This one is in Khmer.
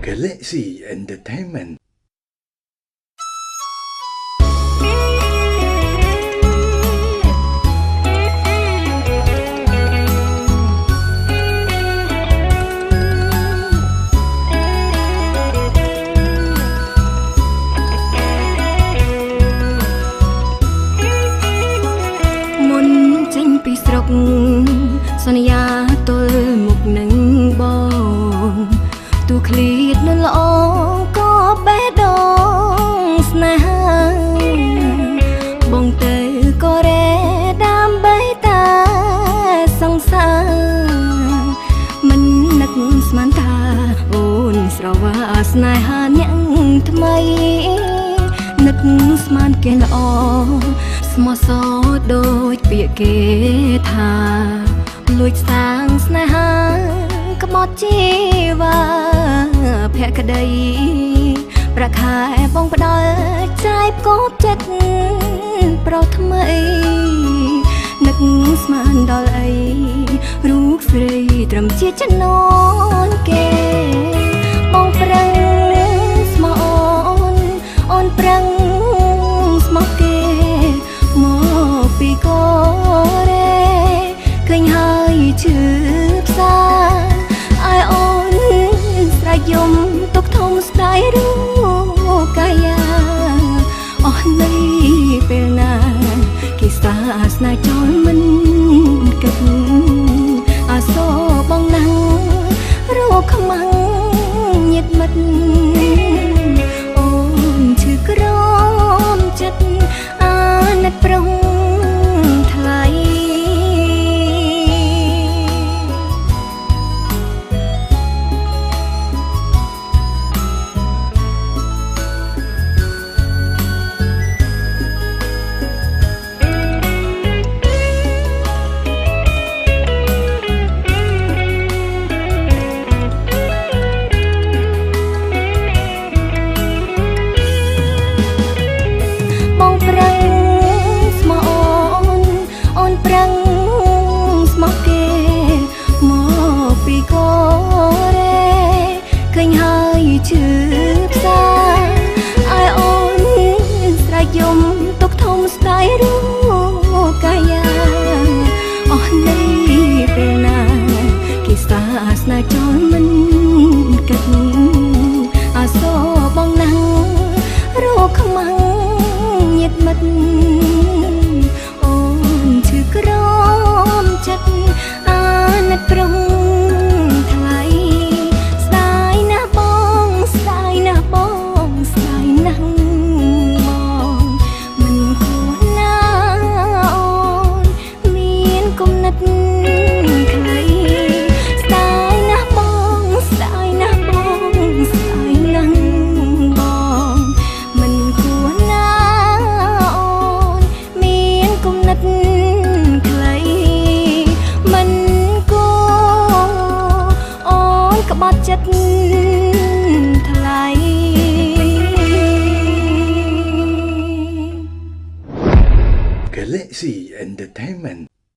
Galaxy Entertainment មុនចេញពីស្រុកសន្យាទល់មុខនឹងបងទូឃ្លៀតនៅល្អក៏បេះដូងស្នេហាបងទៅក៏រែដើម្បីតែសង្សារមិននឹកស្មានថាអូនស្រវាស្នេហាអ្នកថ្មីនឹកស្មានគេល្អស្មោះសរដូចពាក្យគេថាលួចសាងស្នេហាក្បត់ជីវ៉ាភក្តីប្រខែបងផ្ដល់ចាយគប់ចិត្តប្រុសថ្មីនឹកស្មានដល់អីរូបស្រីត្រឹមជាចំណងគេបងប្រឹងស្មោះអូនប្រឹងស្មោះគេមកពីកូរ៉េឃើញហើយឈឺផ្សាឲ្យអូនស្រែកយំទុកធំស្ដាយរូបកាយាអស់នៃពេលណាគេសាស្នេហ៍ចោលមិនគិតអាសូរបងណាំងរកខ្មាំងញាតិមិត្តអូនឈឺក្រមចិត្តអាណិតប្រុងថ្លៃឈឺផ្សាឲ្យអូនស្រែកយំទុកធំស្ដាយរូបកាយាអស់នៃពេលណាគេសាស្នេហ៍ចោលមិនគិតអាសូរបងណាំងរកខ្មាំងញាតិមិត្តអូនឈឺក្រមចិត្តអាណិតប្រុងក្បត់ចិត្តថ្លៃ Galaxy Entertainment